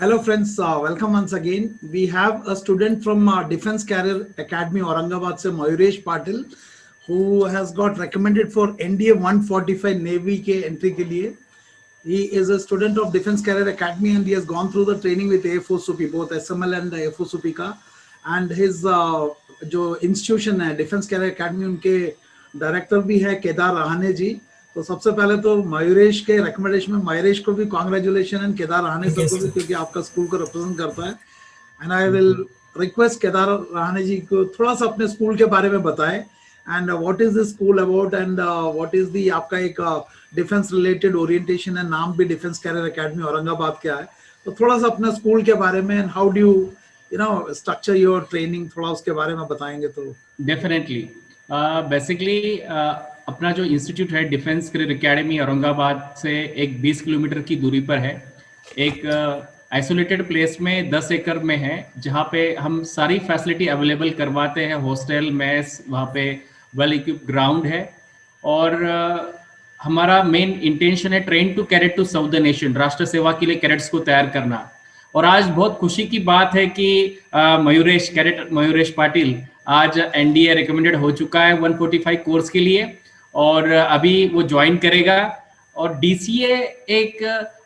Hello friends, welcome once again. We have a student from Defense Career Academy Aurangabad se Mayuresh Patil, who has got recommended for NDA 145 Navy ke entry ke liye. He is a student of Defense Career Academy and he has gone through the training with Air Force SUPI, both SML and Air Force SUPI ka. And his जो institution है Defense Career Academy, उनके director भी है केदार रहाणे जी. तो सबसे पहले तो मयूरेश के रिकमेंडेशन में मयूरेश को भी congratulation and Kedar Rahane sir को भी, क्योंकि आपका स्कूल को रिप्रेजेंट करता है. And I will request Kedar Rahane ji को थोड़ा सा अपने स्कूल के बारे में बताएं and what is this school about and what is the आपका एक डिफेंस रिलेटेड ओरिएंटेशन है. नाम भी डिफेंस कैरियर एकेडमी औरंगाबाद क्या है, तो थोड़ा सा अपने स्कूल के बारे में and how do you know structure your training, थोड़ा उसके बारे में बताएंगे तो. डेफिनेटली बेसिकली अपना जो इंस्टीट्यूट है डिफेंस करियर एकेडमी औरंगाबाद से एक 20 किलोमीटर की दूरी पर है. एक आइसोलेटेड प्लेस में 10 एकड़ में है, जहाँ पे हम सारी फैसिलिटी अवेलेबल करवाते हैं. हॉस्टल, मेस, वहाँ पे वेल इक्विप्ड ग्राउंड है. और हमारा मेन इंटेंशन है train to cadet to serve the nation, राष्ट्र सेवा के लिए कैडेट्स को तैयार करना. और आज बहुत खुशी की बात है कि कैडेट मयूरेश पाटिल आज एनडीए रिकमेंडेड हो चुका है 145 कोर्स के लिए और अभी वो ज्वाइन करेगा. और डीसीए एक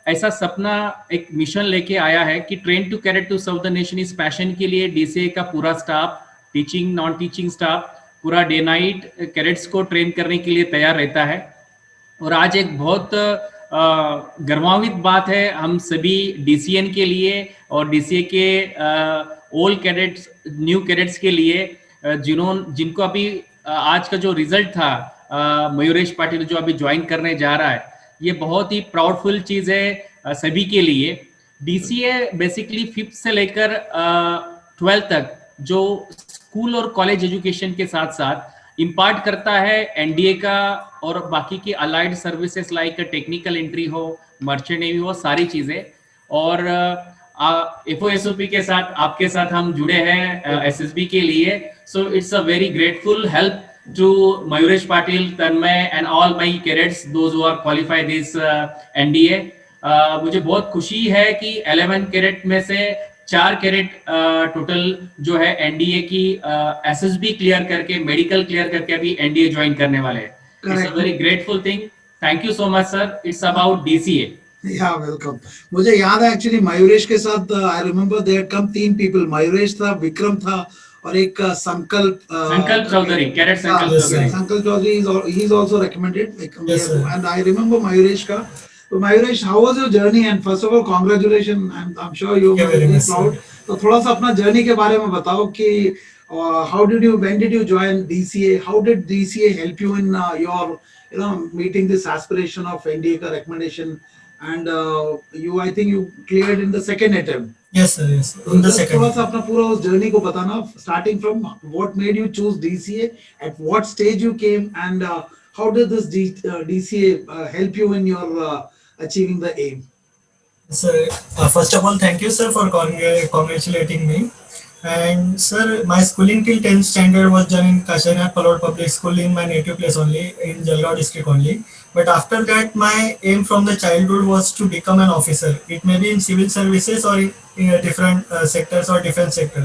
ऐसा सपना, एक मिशन लेके आया है कि train to cadet to serve the nation. इस पैशन के लिए डीसीए का पूरा staff, teaching non teaching staff, पूरा डे नाइट कैडेट्स को ट्रेन करने के लिए तैयार रहता है. और आज एक बहुत गर्वान्वित बात है हम सभी डीसीएन के लिए और डीसीए के ओल्ड कैडेट्स, न्यू कैडेट्स के लिए, जिनको अभी आज का जो रिजल्ट था मयूरेश पाटिल जो अभी ज्वाइन करने जा रहा है, ये बहुत ही प्राउडफुल चीज है सभी के लिए. डीसीए बेसिकली 5th से लेकर 12th तक जो स्कूल और कॉलेज एजुकेशन के साथ साथ इम्पार्ट करता है एनडीए का और बाकी की allied services like technical entry हो, मर्चेंट नेवी हो, सारी चीजें. और एफओएसओपी के साथ आपके साथ हम जुड़े हैं एसएसबी के लिए. So it's a very grateful help to Mayuresh Patil, Tanmay and all my cadets, those who are qualified this NDA. मुझे बहुत खुशी है कि 11 कैडेट में से 4 कैडेट टोटल जो है एनडीए की एसएसबी क्लियर करके, मेडिकल क्लियर करके अभी एनडीए ज्वाइन करने वाले हैं. It's a very grateful thing. Thank you so much sir. It's about DCA. Yeah welcome. मुझे याद है एक्चुअली मयूरेश के साथ I remember there come 3 people. Mayuresh था, विक्रम था और एक संकल्प चौधरी, कैडेट संकल्प Chaudhary, he is also recommended. And I remember Mayuresh ka. So Mayuresh, how was your journey? And first of all, congratulations. I'm sure you are very proud. तो थोड़ा सा अपना जर्नी के बारे में बताओ कि when did you join DCA? How did DCA help you in your meeting this aspiration of NDA ka recommendation? And I think you cleared in the second attempt. Yes sir, yes sir. In the second. थोड़ा सा अपना पूरा उस journey को बताना, starting from what made you choose DCA, at what stage you came, and how did this DCA help you in your achieving the aim? Sir, first of all, thank you sir for congratulating me. And sir, my schooling till 10th standard was done in Kasharia Palod Public School in my native place only, in Jalgaon district only. But after that, my aim from the childhood was to become an officer. It may be in civil services or in different sectors or defense sector.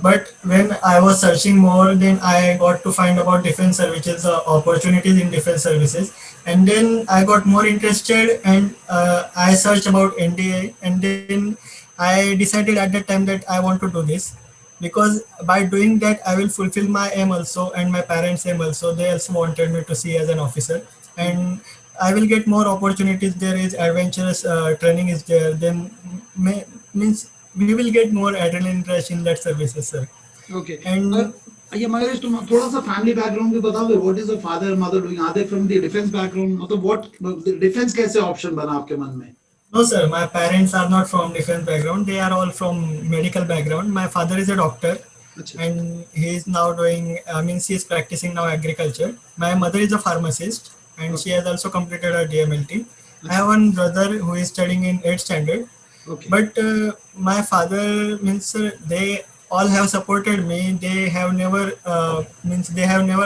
But when I was searching more, then I got to find about defense services, opportunities in defense services. And then I got more interested and I searched about NDA. And then I decided at that time that I want to do this. Because by doing that, I will fulfill my aim also and my parents' aim also. They also wanted me to see as an officer. And I will get more opportunities. There is adventurous training is there. Then means we will get more adrenaline rush in that services, sir. Okay. And ये महेश, तुम थोड़ा सा family background भी बताओगे. What is the father and mother doing? Are they from the defense background? मतलब what defense कैसे option बना आपके मन में? No sir, my parents are not from defense background. They are all from medical background. My father is a doctor. And he is now doing, he is practicing now agriculture. My mother is a pharmacist. And she has also completed her DMLT. I have one brother who is studying in 8th standard. But my father means they all have supported me. They have never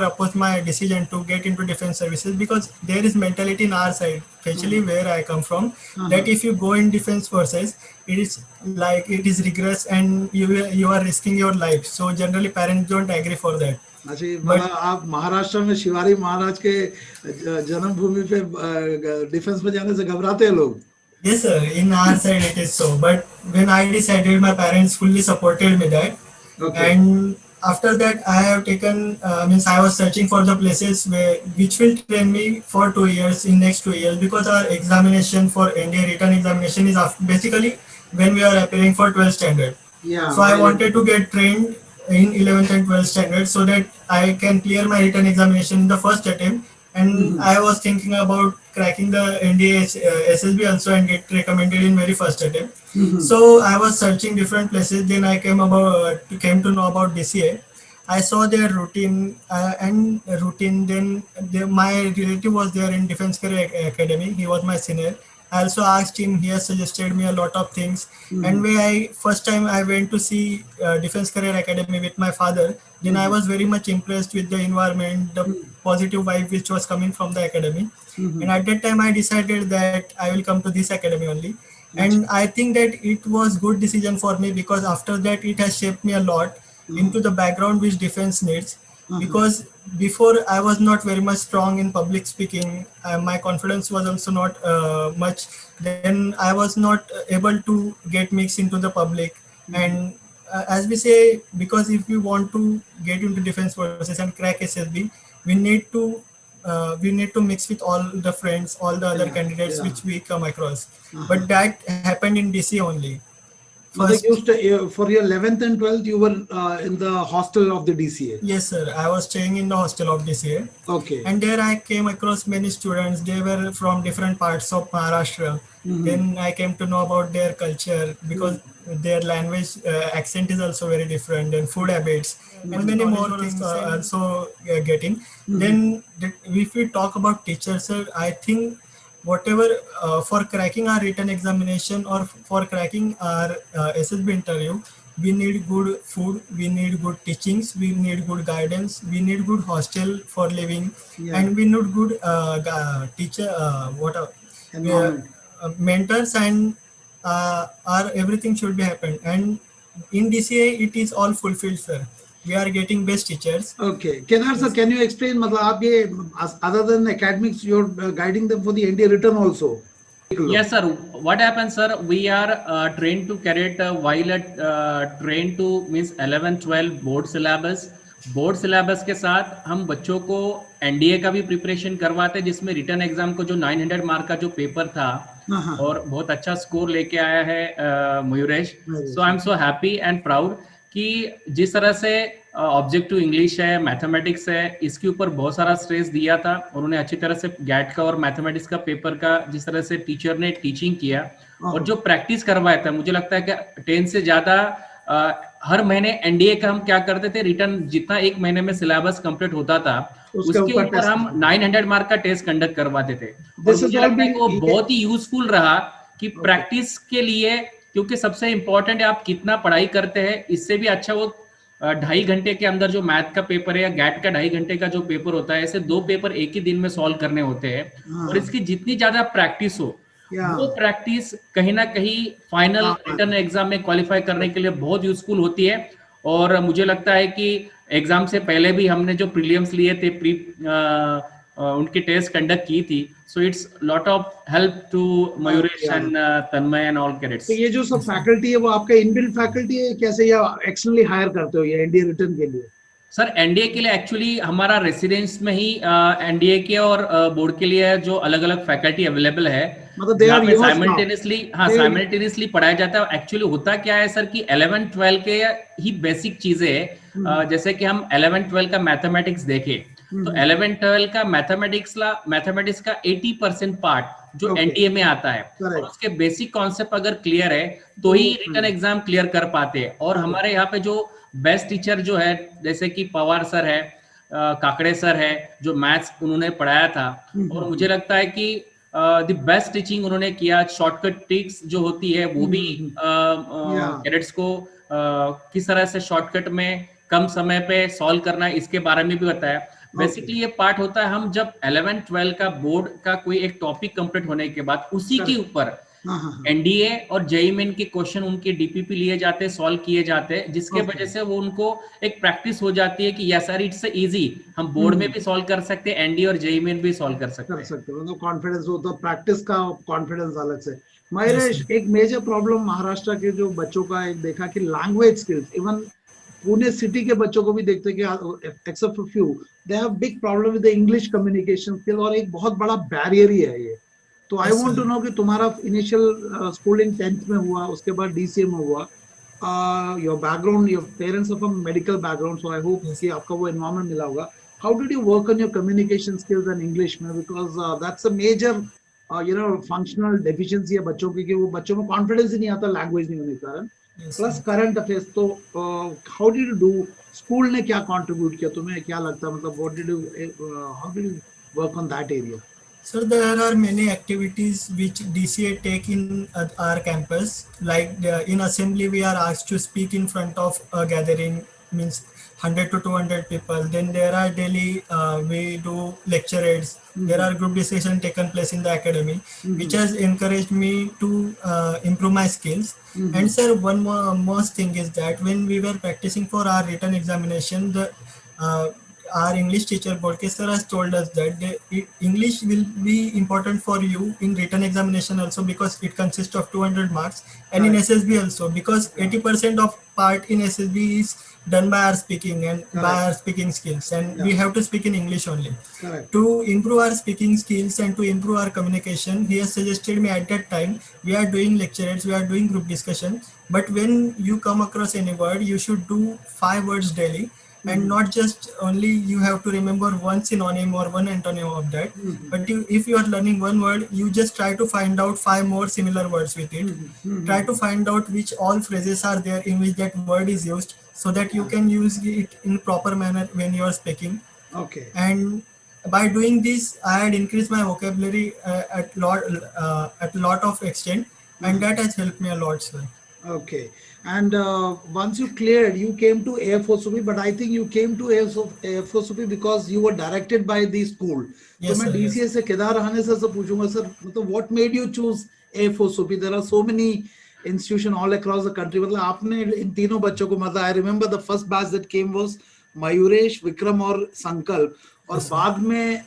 opposed my decision to get into defense services, because there is mentality in our side, especially where I come from, that if you go in defense forces, it is like it is rigorous and you are risking your life. So generally parents don't agree for that. अच्छा, ये But मतलब आप महाराष्ट्र में शिवाजी महाराज के जन्मभूमि पे defence में जाने से घबराते हैं लोग? yes, sir, in our side it is so. But when I decided, my parents fully supported me that. Okay. And after that, I have taken, means I was searching for the places which will train me for 2 years, in next 2 years, because our examination for NDA written examination is basically when we are appearing for 12th standard. Yeah. So I wanted to get trained in 11th and 12th standard so that I can clear my written examination in the first attempt. And I was thinking about cracking the NDA SSB also and get recommended in very first attempt. So I was searching different places. Then I came to know about DCA. I saw their routine Then my relative was there in Defense Career Academy. He was my senior. I also asked him. He has suggested me a lot of things. And when first time I went to see Defense Career Academy with my father, then I was very much impressed with the environment, the positive vibe which was coming from the academy. And at that time I decided that I will come to this academy only. And I think that it was good decision for me, because after that it has shaped me a lot into the background which defense needs. Because before I was not very much strong in public speaking, my confidence was also not much. Then I was not able to get mixed into the public. And as we say, because if we want to get into defense forces and crack SSB, we need to mix with all the friends, all the other candidates which we come across. But that happened in DC only. First, for your 11th and 12th, you were in the hostel of the DCA. Yes, sir. I was staying in the hostel of DCA. Okay. And there I came across many students. They were from different parts of Maharashtra. Then I came to know about their culture, because their language accent is also very different, and food habits, and many more things also getting. Then if we talk about teachers, sir, I think whatever for cracking our written examination or for cracking our SSB interview, we need good food, we need good teachings, we need good guidance, we need good hostel for living, and we need good teacher, mentors, and our everything should be happened. And in DCA it is all fulfilled, sir. We are getting best teachers. Okay. Kedar sir, can you explain, मतलब आप ये other than academics, you're guiding them for the NDA written also? Yes, sir. What happens, sir? We are trained to carry it while trained to means 11-12 board syllabus के साथ हम बच्चों को NDA का भी प्रिपरेशन करवाते हैं, जिसमें रिटर्न एग्जाम को जो 900 मार्क का जो पेपर था और बहुत अच्छा स्कोर लेके आया है Mayuresh. So I am so happy and proud कि जिस तरह से ऑब्जेक्टिव इंग्लिश है, मैथमेटिक्स है, इसके ऊपर बहुत सारा स्ट्रेस दिया था. उन्होंने अच्छी तरह से गैट का और मैथमेटिक्स का पेपर का जिस तरह से टीचर ने टीचिंग किया और जो प्रैक्टिस करवाया था, मुझे लगता है कि 10 से ज्यादा हर महीने एनडीए का हम क्या करते थे, रिटर्न जितना एक महीने में सिलेबस कंप्लीट होता था उसके ऊपर हम 900 मार्क का टेस्ट कंडक्ट करवाते थे. और मुझे लगता है कि वो बहुत ही यूजफुल रहा कि प्रैक्टिस के लिए, क्योंकि सबसे इंपॉर्टेंट है आप कितना पढ़ाई करते हैं. इससे भी अच्छा वो 2.5 घंटे के अंदर जो मैथ का पेपर है या गैट का 2.5 घंटे का जो पेपर होता है, ऐसे 2 पेपर एक ही दिन में सॉल्व करने होते हैं. और इसकी जितनी ज्यादा प्रैक्टिस हो, वो प्रैक्टिस कहीं ना कहीं फाइनल रिटर्न एग्जाम में क्वालिफाई करने के लिए बहुत यूजफुल होती है. और मुझे लगता है कि एग्जाम से पहले भी हमने जो प्रीलिम्स लिए थे, उनकी टेस्ट कंडक्ट की थी. So it's lot of help to Mayuresh and Tanmay and all cadets. तो ये जो सब फैकल्टी है वो आपका इनबिल्ट फैकल्टी है कैसे, या एक्सटर्नली हायर करते हो ये एनडीए रिटर्न के लिए? सर एनडीए के लिए एक्चुअली हमारा रेसिडेंस में ही एनडीए के और बोर्ड के लिए जो अलग अलग फैकल्टी अवेलेबल है, मतलब साइमल्टेनियसली पढ़ाया जाता है. एक्चुअली होता क्या है सर कि 11-12 के ही बेसिक चीजें है. जैसे कि हम 11-12 का मैथमेटिक्स देखें तो 11-12 का मैथमेटिक्स का 80% पार्ट जो एनडीए में आता है, और उसके बेसिक कॉन्सेप्ट अगर क्लियर है तो ही रिटर्न एग्जाम क्लियर कर पाते हैं. और हमारे यहाँ पे जो बेस्ट टीचर जो है, जैसे कि पवार सर है, काकड़े सर है, जो मैथ्स उन्होंने पढ़ाया था, और मुझे लगता है कि द बेस्ट टीचिंग उन्होंने किया, शॉर्टकट ट्रिक्स जो होती है वो भी Yeah. कैडेट्स को किस तरह से शॉर्टकट में कम समय पे सॉल्व करना है इसके बारे में भी बताया। बेसिकली ये पार्ट होता है हम जब 11-12 का बोर्ड का कोई एक टॉपिक कंप्लीट होने के बाद उसी के ऊपर एनडीए और जेईई मेन के क्वेश्चन उनके डीपीपी लिए जाते हैं, सॉल्व किए जाते हैं, जिसके वजह से वो उनको एक प्रैक्टिस हो जाती है कि यस सर इट्स इजी, हम बोर्ड में भी सॉल्व कर सकते हैं, एनडीए और जेईई मेन भी सॉल्व कर सकते हैं। मतलब कॉन्फिडेंस होता है, प्रैक्टिस का कॉन्फिडेंस अलग से। मयूरेश, एक मेजर प्रॉब्लम महाराष्ट्र के जो बच्चों का एक देखा कि language skills, even Pune city के बच्चों को भी देखते हैं कि except for few they have big problem with the English communication skill, और एक बहुत बड़ा बैरियर ही है ये। तो आई वांट टू नो कि तुम्हारा इनिशियल स्कूलिंग 10th में हुआ, उसके बाद डीसीए में हुआ, your background, your parents are from medical background, so I hope कि आपका वो एनवायरनमेंट मिला होगा। How did you work on your communication skills and English में, because that's a major functional deficiency है बच्चों की, कि वो बच्चों में कॉन्फिडेंस ही नहीं आता लैंग्वेज नहीं होने के कारण, प्लस करंट अफेयर्स। तो how did you do, school ने क्या कंट्रीब्यूट किया, तुम्हें क्या लगता है, मतलब what did you, how did you work on that area? Sir, there are many activities which DCA take in our campus. Like in assembly, we are asked to speak in front of a gathering, means 100 to 200 people. Then there are daily, we do lecture aids. There are group discussion taken place in the academy, which has encouraged me to improve my skills. And sir, one most thing is that when we were practicing for our written examination, our English teacher Bodke has told us that English will be important for you in written examination also, because it consists of 200 marks, and in SSB also, because 80% of part in SSB is done by our speaking and by our speaking skills, and we have to speak in English only. To improve our speaking skills and to improve our communication, he has suggested me at that time, we are doing lectures, we are doing group discussion, but when you come across any word, you should do 5 words daily. And not just only you have to remember one synonym or one antonym of that, but if you are learning one word, you just try to find out 5 more similar words with it. Try to find out which all phrases are there in which that word is used, so that you can use it in proper manner when you are speaking. Okay. And by doing this, I had increased my vocabulary at lot of extent, and that has helped me a lot, sir. Okay. And once you cleared, you came to Air Force UP, but I think you came to Air Force UP because you were directed by the school. Yes, so मैं DCA से केदार रहने से पूछूंगा sir, मतलब what made you choose Air Force UP? There are so many institutions all across the country. मतलब आपने इन तीनों बच्चों को, मतलब I remember the first batch that came was Mayuresh, Vikram और संकल्प, और बाद में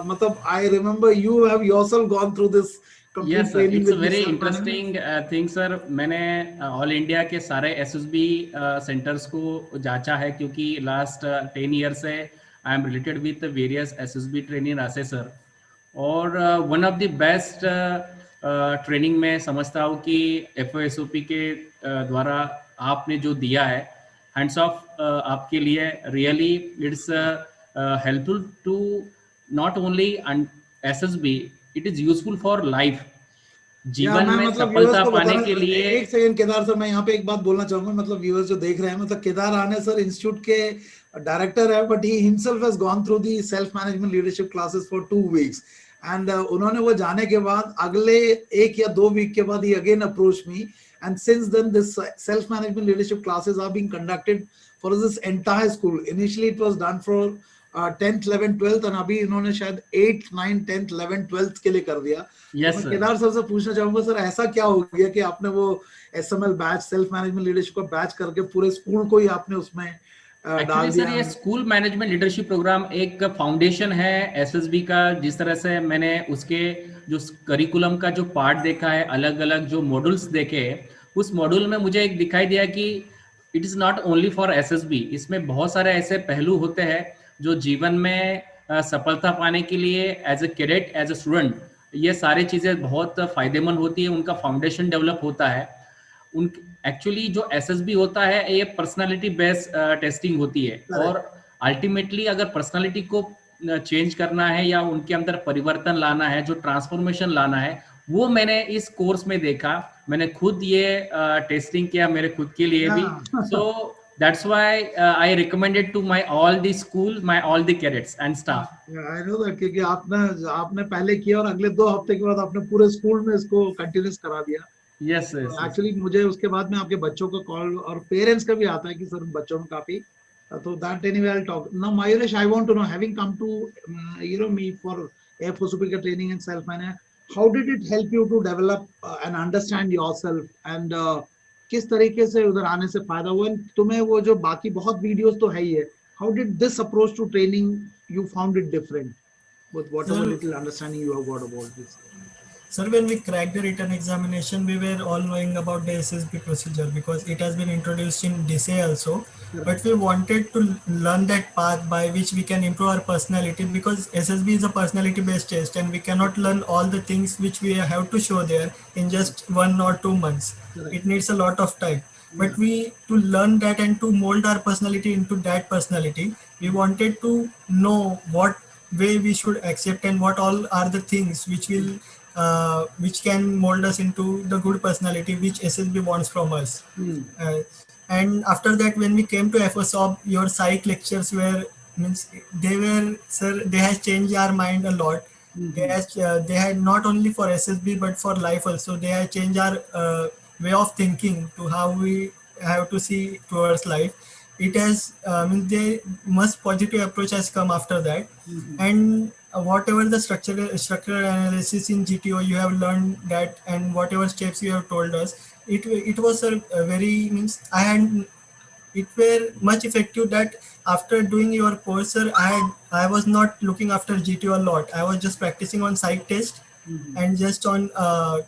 मतलब I remember you have yourself gone through this. Yes sir, it's a very interesting thing sir. मैंने ऑल इंडिया के सारे SSB सेंटर्स को जांचा है, क्योंकि लास्ट 10 ईयर से I am related with various SSB training assessor, और one of the best training में समझता हूँ कि FOSOP के द्वारा आपने जो दिया है, हैंड्स ऑफ आपके लिए, really it's helpful to not only SSB, it is useful for life, जीवन में मतलब सफलता पाने के लिए। एक सेकंड केदार सर, मैं यहाँ पे एक बात बोलना चाहूंगा, मतलब व्यूअर्स जो देख रहे हैं, मतलब केदार आने सर इंस्टीट्यूट के डायरेक्टर है, but he himself has gone through the self management leadership classes for 2 weeks, and उन्होंने वो जाने के बाद अगले 1 या 2 वीक के बाद ही again approach me, and since then this self management leadership classes are being conducted for this entire school. Initially it was done for 10th 11th 12th, और अभी इन्होंने शायद 8th 9th 10th 11th 12th के लिए कर दिया. Yes, मैं Kedar sir से पूछना चाहूंगा सर, ऐसा क्या हो गया कि आपने वो SML batch, self management leadership का बैच करके पूरे स्कूल को ही आपने उसमें डाल दिया? सर ये स्कूल मैनेजमेंट लीडरशिप प्रोग्राम एक फाउंडेशन है SSB का. जिस तरह से मैंने उसके जो करिकुलम का जो पार्ट देखा है, अलग अलग जो मॉड्यूल्स देखे, उस मॉड्यूल में मुझे एक दिखाई दिया कि it is not only for SSB, इसमें बहुत सारे ऐसे पहलू होते हैं जो जीवन में सफलता पाने के लिए as a cadet, as a student, ये सारी चीजें बहुत फायदेमंद होती है. उनका फाउंडेशन डेवलप होता है. उन एक्चुअली जो SSB होता है ये पर्सनालिटी बेस्ड टेस्टिंग होती है, और अल्टीमेटली अगर पर्सनालिटी को चेंज करना है या उनके अंदर परिवर्तन लाना है, जो ट्रांसफॉर्मेशन लाना है, वो मैंने इस कोर्स में देखा. मैंने खुद ये टेस्टिंग किया मेरे खुद के लिए भी. सो That's why I recommended to my all the school, my all the cadets and staff. I know that, क्योंकि आपने पहले किया और अगले 2 हफ्ते के बाद आपने पूरे स्कूल में इसको कंटिन्यूस करा दिया। Yes, yes, yes. एक्चुअली मुझे उसके बाद में आपके बच्चों का कॉल और पेरेंट्स का भी आता है कि सर बच्चों में काफी, तो that anyway I will talk now. Mayuresh, I want to know, having come to me for air force का training and self management, how did it help you to develop and understand yourself, and किस तरीके से उधर आने से फायदा हुआ तुम्हें? वो जो बाकी बहुत वीडियोस तो है ही है, how did this approach to training you found it different with whatever Sir, little understanding you have got about this? Sir, when we cracked the written examination, we were all knowing about the SSB procedure because it has been introduced in DCA also. Yeah. But we wanted to learn that path by which we can improve our personality, because SSB is a personality-based test and we cannot learn all the things which we have to show there in just 1 or 2 months. Correct. It needs a lot of time. But we, to learn that and to mold our personality into that personality, we wanted to know what way we should accept and what all are the things which will which can mold us into the good personality which SSB wants from us. And after that, when we came to FOSOB, your psych lectures were, means they were, sir, they has changed our mind a lot. They had not only for SSB but for life also. They have changed our way of thinking to how we have to see towards life. It has, the most positive approach has come after that. And whatever the structural analysis in GTO you have learned that, and whatever steps you have told us, it was a very, means I had, it were much effective that after doing your course, sir, I was not looking after GTO a lot. I was just practicing on psych test and just on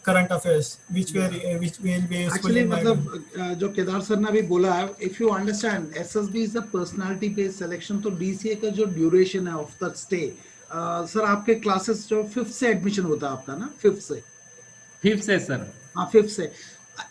current affairs, which will be useful. Actually, in my मतलब जो Kedar sir ने भी बोला है, if you understand SSB is a personality based selection, तो DCA का जो duration है of the stay, सर आपके classes जो 5th से admission होता है आपका ना, 5th से? 5th से सर, हाँ 5th से।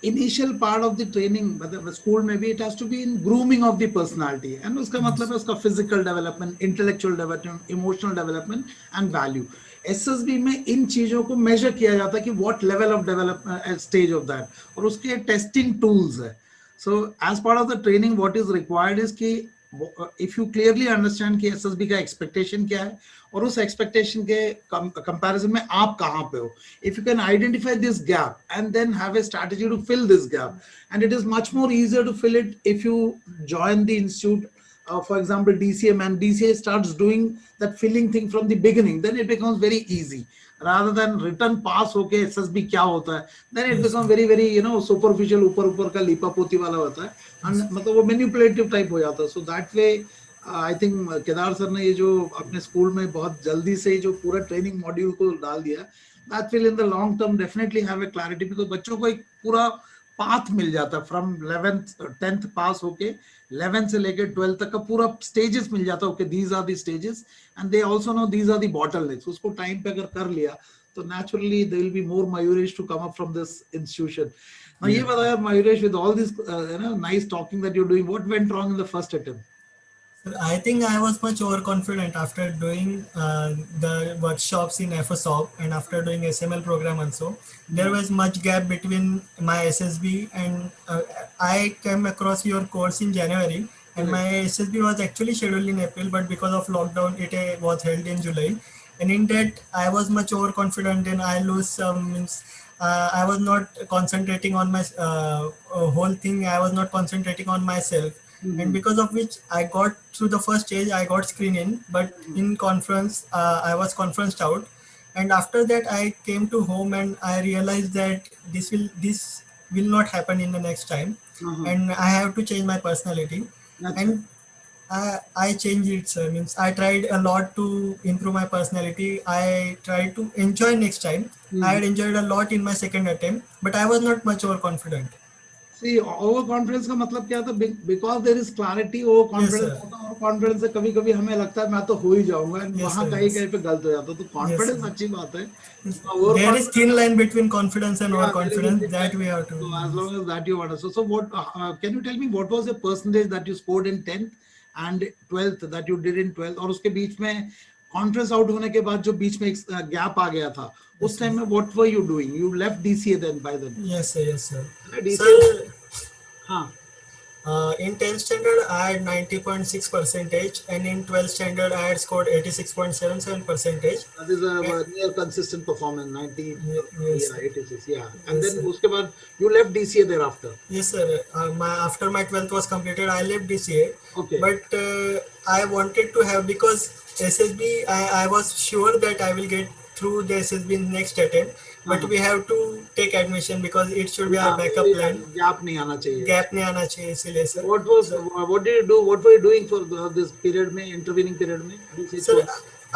Initial part of the training, मतलब स्कूल में भी it has to be in grooming of the personality, and उसका मतलब है उसका physical development, intellectual development, emotional development and value. SSB में इन चीजों को measure किया जाता है कि what level of development stage of that, और उसके testing tools है. So as part of the training, what is required is कि if you clearly understand कि SSB का expectation क्या है और उस expectation के comparison में आप कहाँ पे हो, if you can identify this gap and then have a strategy to fill this gap, and it is much more easier to fill it if you join the institute. For example, DCA, man, DCA starts doing that filling thing from the beginning, then it becomes very easy. Rather than written pass होके SSB क्या होता है, then it becomes very very superficial, ऊपर का लीपा पोती वाला होता है, and मतलब वो manipulative type हो जाता है. So that way I think Kedar sir ने ये जो अपने स्कूल में बहुत जल्दी से जो पूरा ट्रेनिंग मॉड्यूल को डाल दिया, that will in the long term definitely have a clarity, because बच्चों को एक पूरा पाथ मिल जाता है फ्रॉम 11th 10th पास होके 11th से लेके 12th तक का पूरा स्टेजेस मिल जाता है. Okay, these are the stages and they also know these are the bottlenecks. उसको टाइम पे अगर कर लिया तो naturally there will be more Mayuresh to come up from this institution. Now ये बताया Mayuresh, with all this nice talking that you are doing, what went wrong in the first attempt? I think I was much overconfident after doing the workshops in FOSOP and after doing SML program also. There was much gap between my SSB and I came across your course in January, and my SSB was actually scheduled in April, but because of lockdown it was held in July. And in that I was much overconfident and I lose some, I was not concentrating on my whole thing. I was not concentrating on myself. And because of which I got through the first stage, I got screened in, but in conference I was conferenced out. And after that I came to home and I realized that this will not happen in the next time. And I have to change my personality. And I changed it, sir. Means I tried a lot to improve my personality. I tried to enjoy next time. I had enjoyed a lot in my second attempt, but I was not much overconfident. See, overconfidence का मतलब क्या था? Because there is clarity, overconfidence होता है, और confidence से कभी-कभी हमें लगता है मैं तो हो ही जाऊंगा, वहां कहीं पे गलत हो जाता है. तो कॉन्फिडेंस अच्छी बात है. There is thin line between confidence and overconfidence that we have to. So as long as that you understand. So what can you tell me what was the percentage that you scored in 10th and 12th that you did in 12th? और उसके बीच में conference out होने के बाद जो बीच में एक gap आ गया था, उस टाइम में what were you doing? You left DCA then by then? Yes sir, yes sir. DCA, हाँ. In 10th standard, I had 90.6 percentage, and in 12th standard, I had scored 86.77 percentage. That is a near consistent performance, 90, Yes, yeah, sir. 86, yeah. And Yes, then sir. uske baad you left DCA thereafter. Yes, sir. After my 12th was completed, I left DCA, Okay. but I wanted to have, because SSB, I was sure that I will get through the SSB in next attempt, but Uh-huh. we have to take admission because it should be our Yeah, backup plan. gap nahi aana chahiye. Gap नहीं आना चाहिए इसीलिए sir. What did you do? What were you doing for this period mein, intervening period mein? DCA Sir, छोड़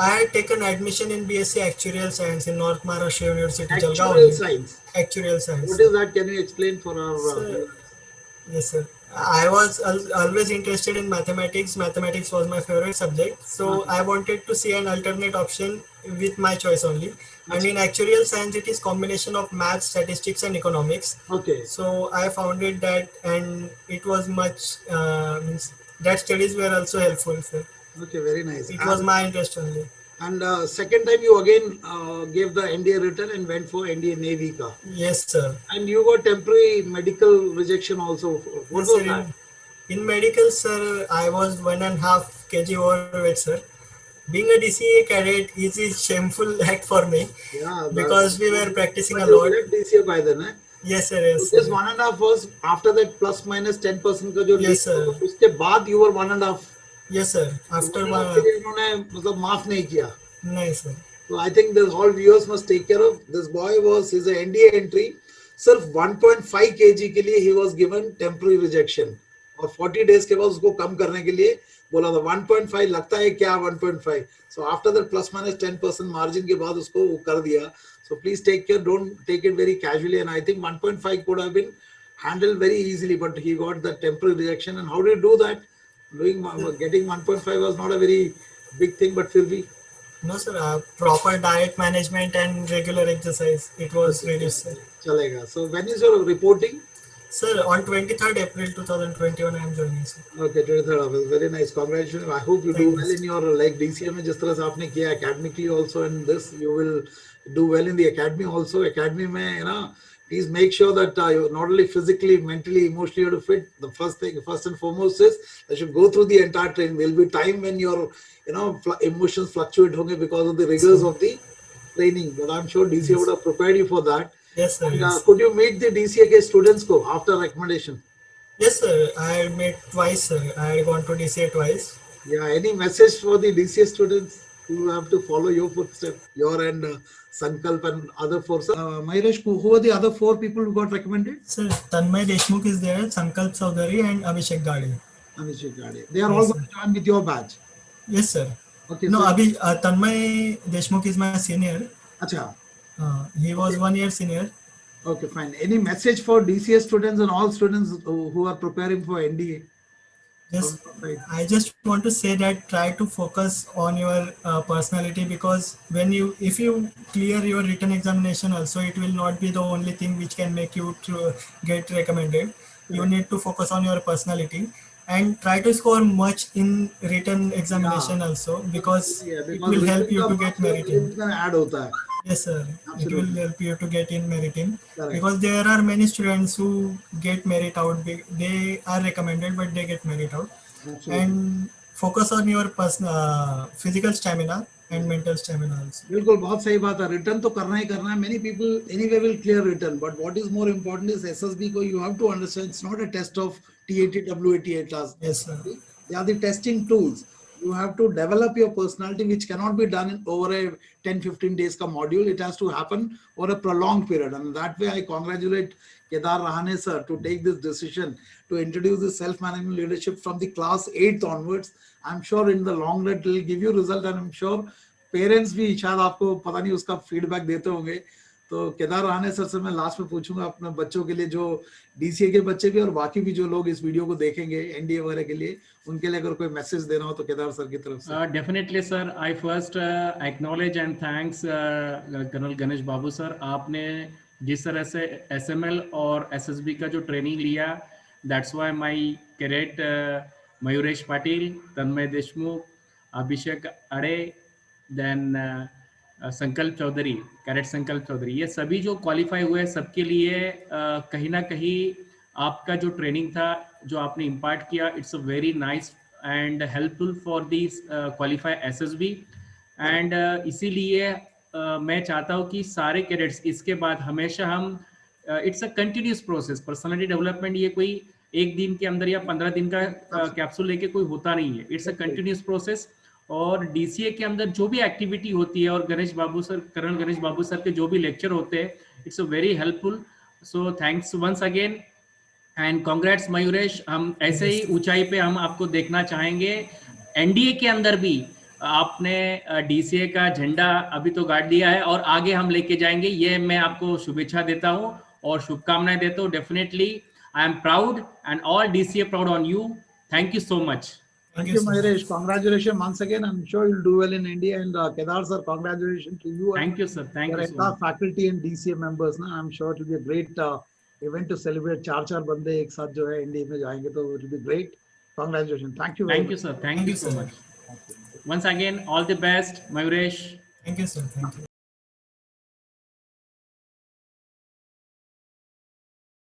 I had taken admission in BSc Actuarial Science in North Maharashtra University, Jalgaon actuarial only. science. Actuarial Science, What sir. is that? Can you explain for our Sir, viewers? yes, sir. I was always interested in mathematics. Mathematics was my favorite subject. So Uh-huh. I wanted to see an alternate option with my choice only. And Acha. in actuarial science, it is combination of math, statistics, and economics. Okay. So I found it that, and it was much, means that studies were also helpful, sir. Okay, very nice. It was my interest only. And second time you again gave the NDA return and went for NDA Navy ka. Yes, sir. And you got temporary medical rejection also. What Yes, was sir. that? In medical, sir, I was 1.5 kg overweight, sir. Being a DCA cadet is a shameful act for me Yeah, because we were practicing but a you lot. left DCA by then, eh? Yes, sir. So Yes, this sir. 1.5 was after that plus minus 10% का जो Yes, leak sir. होगा, उसके बाद you were 1.5. Yes, sir. तो After 1.5 के one, लिए इन्होंने मतलब माफ नहीं किया. nice, sir. So I think the all viewers must take care of this boy. Was his NDA entry सिर्फ 1.5 kg के लिए he was given temporary rejection और 40 days के बाद उसको कम करने के लिए बोला था 1.5 लगता है क्या 1.5. So after that plus minus 10% margin के बाद उसको वो कर दिया. So please take care, don't take it very casually, and I think 1.5 could have been handled very easily, but he got the temporary rejection. And how did you do that? Getting 1.5 was not a very big thing, but फिर भी No, sir. Proper diet management and regular exercise. It was reduced, sir. चलेगा. So when is your reporting? Sir, on 23rd April 2021, I am joining, sir. Okay, 23rd August. Very nice. Congratulations. I hope you do Thank you, well in your like DCA में जिस तरह से आपने किया academically also, and this you will do well in the academy also. Academy में please make sure that you not only physically, mentally, emotionally you have to fit. The first thing, first and foremost is that you go through the entire training. There will be time when your emotions fluctuate होंगे because of the rigors of the training. But I'm sure DCA would have prepared you for that. Yes, sir. And Yes. could you meet the DCA के students को after recommendation? Yes, sir. I met twice, sir. I had gone to DCA twice. Yeah, any message for the DCA students who have to follow your footsteps, your and Sankalp and other four? Mayuresh, who are the other four people who got recommended? Sir, Tanmay Deshmukh is there, Sankalp Chaudhary and Abhishek Gade. Abhishek Gade. They are all going to join with your batch. Yes, sir. Okay. No, So, Tanmay Deshmukh is my senior. Acha. He was 1 year senior. Okay, fine. Any message for DCA students and all students who are preparing for NDA? Yes, I just want to say that try to focus on your personality, because if you clear your written examination also, it will not be the only thing which can make you to get recommended. You need to focus on your personality and try to score much in written examination also, because it will help you to get merit in. Add hota hai. Yes, sir. Absolutely. It will help you to get in merit in. Correct. Because there are many students who get merit out. They are recommended, but they get merit out. Absolutely. And focus on your personal physical stamina and mental stamina also. बिल्कुल बहुत सही बात है. Return तो करना ही करना है. Many people anyway will clear return, but what is more important is SSB को you have to understand it's not a test of TAT, WAT class. Yes, sir. They are the testing tools. You have to develop your personality, which cannot be done in over a 10-15 days ka module. It has to happen over a prolonged period, and that way I congratulate Kedar Rahane sir to take this decision to introduce the self-management leadership from the class 8th onwards. I'm sure in the long run it will give you result, and I'm sure parents भी शायद आपको पता नहीं उसका feedback देते होंगे. तो Kedar Rane sir से मैं लास्ट में पूछूंगा अपने बच्चों के लिए, जो डीसीए के बच्चे भी और बाकी भी जो लोग इस वीडियो को देखेंगे एनडीए वगैरह के लिए, उनके लिए अगर कोई मैसेज देना हो तो केदार सर की तरफ से. Definitely sir, I first acknowledge and thanks colonel Ganesh Babu sir. आपने जिस तरह से एसएमएल और एसएसबी का जो ट्रेनिंग लिया, that's why my cadet Mayuresh Patil, Tanmay Deshmukh, Abhishek Ade, then संकल्प चौधरी, कैडेट संकल्प चौधरी, ये सभी जो क्वालिफाई हुए सबके लिए कहीं ना कहीं आपका जो ट्रेनिंग था, जो आपने इम्पार्ट किया, it's a very nice and helpful for this qualify SSB. And इसीलिए मैं चाहता हूँ कि सारे कैडेट्स इसके बाद हमेशा हम it's a continuous process. Personality development ये कोई एक दिन के अंदर या 15 दिन का कैप्सूल लेके कोई होता नहीं है, इट्स अ कंटिन्यूस प्रोसेस। और डीसीए के अंदर जो भी एक्टिविटी होती है और Ganesh Babu sir, colonel Ganesh Babu sir के जो भी लेक्चर होते हैं, it's a very helpful. So thanks once again and congrats Mayuresh. हम ऐसे ही ऊंचाई पे हम आपको देखना चाहेंगे। एनडीए के अंदर भी आपने डीसीए का झंडा अभी तो गाड़ दिया है और आगे हम लेके जाएंगे, ये मैं आपको शुभेच्छा देता हूं और शुभकामनाएं देता हूं। Definitely I am proud and all DCA proud on you. Thank you so much. Thank Thank you, you, sir. Mayuresh. Congratulations once again. I'm sure you'll do well in India. And Kedar sir, congratulations to you and thank you sir, thank your you so entire much. faculty and DCA members. ना, I'm sure it will be a great event to celebrate. चार बंदे एक साथ जो है India में जाएंगे तो it will be great. Congratulations. Thank you very thank you much. Sir, thank Thank you you, so sir. Much. Once again all the best Mayuresh. Thank you, sir. Thank you.